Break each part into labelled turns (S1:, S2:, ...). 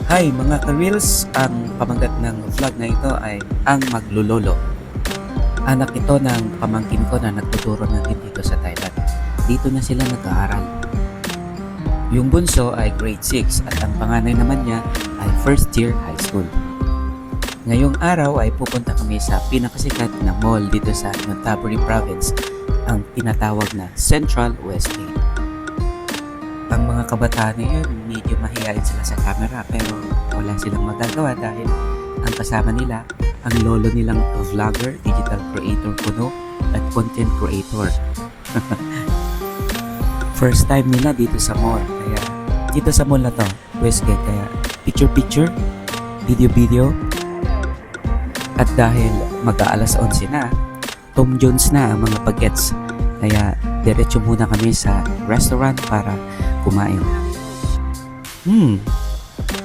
S1: Hi mga ka-reels, ang pamagat ng vlog na ito ay ang maglulolo. Anak ito ng pamangkin ko na nagtuturo na din dito sa Thailand. Dito na sila nag-aaral. Yung bunso ay grade 6 at ang panganay naman niya ay first year high school. Ngayong araw ay pupunta kami sa pinakasikat na mall dito sa Nonthaburi Province, ang tinatawag na Central Westgate. Ang mga kabataan ngayon, medyo mahihayin sila sa camera pero wala silang magagawa dahil ang kasama nila, ang lolo nilang vlogger, digital creator kuno at content creator. First time nila dito sa mall, kaya dito sa mall na to, Westgate, kaya picture-picture, video-video, at dahil mag-aalas 11 na, Tom Jones na ang mga bagets, kaya diretso muna kami sa restaurant para kumain.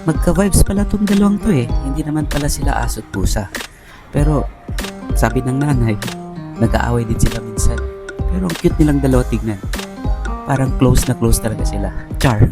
S1: Magka-vibes pala tong dalawang to eh. Hindi naman pala sila aso't pusa. Pero sabi ng nanay, nag-aaway din sila minsan. Pero ang cute nilang dalawa tignan. Parang close na close talaga sila. Char.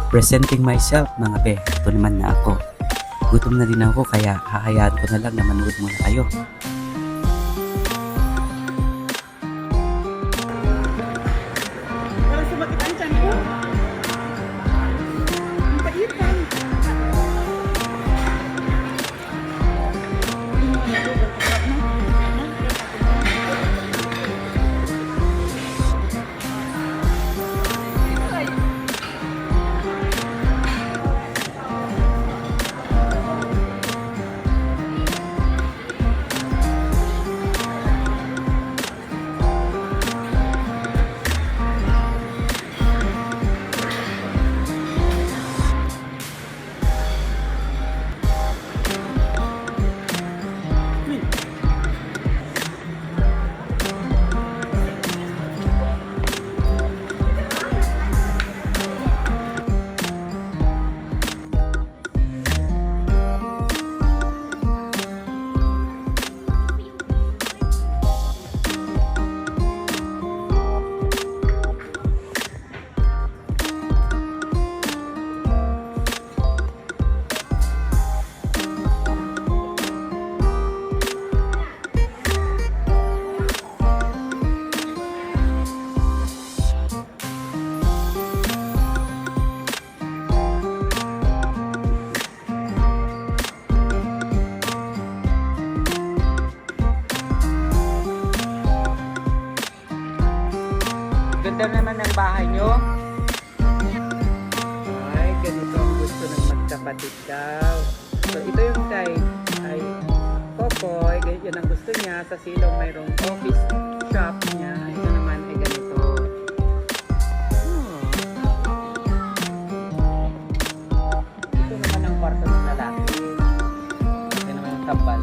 S1: Presenting myself mga be, ito naman na ako. Gutom na din ako kaya hahayaan ko na lang na manood muna kayo.
S2: Parang sumakit ang tiyan ko. Ang paitan. Ganda naman ng bahay nyo. Ay, ganito ang gusto ng magkapatid daw. So, ito yung kay ay Kokoy. Yan ang gusto niya. Sa silong mayroong office shop niya. Ito naman ay ganito. Ito naman ang kwarto ng lalaki. Ito naman ang tambal.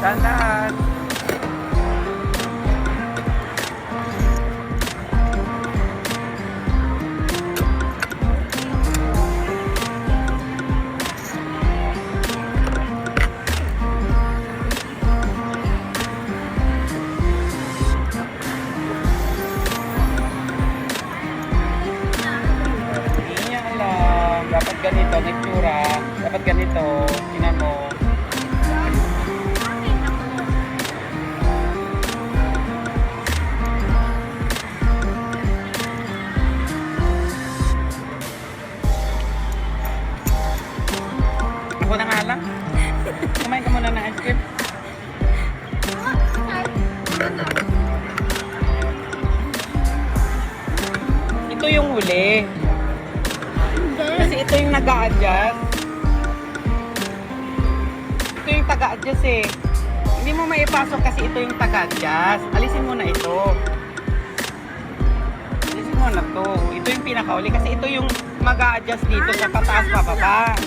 S2: Dahan-dahan. Hindi niya alam. Dapat ganito, nagtura. Dapat ganito. Tingnan mo. Ako na nga lang. Kumain ka muna ng ice cream. Ito yung huli. Kasi ito yung nag-a-adjust. Ito yung taga-adjust eh. Hindi mo maipasok kasi ito yung taga-adjust. Alisin mo na ito. Alisin mo na to. Ito yung pinakauli kasi ito yung mag-a-adjust dito sa pataas pababa.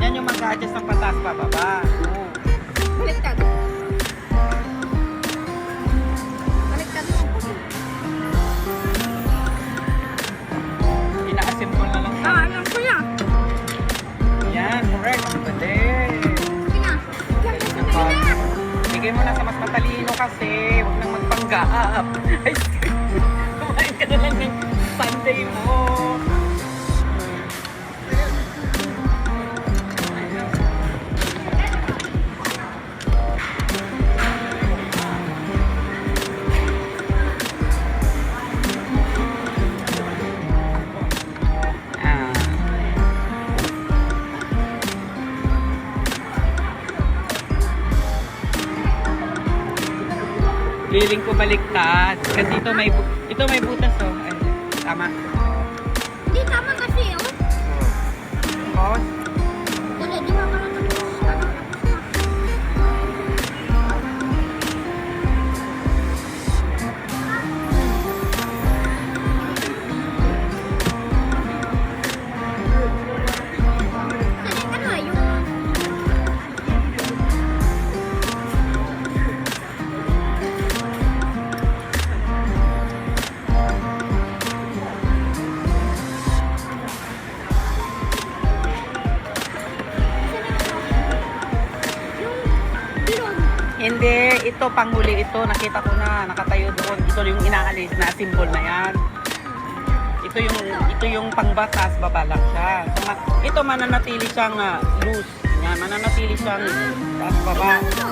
S2: Yan yung mag-a-adjust ng pataas pababa. Oo.
S3: Baliktad. Baliktad mo.
S2: Ina-assemble na lang.
S3: Alam ko yan.
S2: Yan, correct. Ang pwede.
S3: Sige na.
S2: Pag bigay mo na sa mas matalino kasi huwag nang magpanggap. Ice cream. Kumain ka na lang ng sundae mo. Ah. Feeling ko baliktad. Kasi ito may butas oh. Ay, tama.
S3: Hindi tama kasi, oh.
S2: Tapos,
S3: Dali, di ba parang ano yung bilog.
S2: hindi. Ito, panghuli ito. Nakita ko na. Nakatayo doon. Ito yung inaalis na symbol na yan. Ito yung pangbatas. Baba lang siya. So, ito mananatili siyang loose. Yan, mananatili siyang taas baba.
S3: Ito.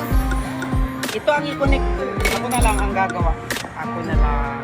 S2: Ito ang i-connect. Ako na lang ang gagawa. Ako na lang.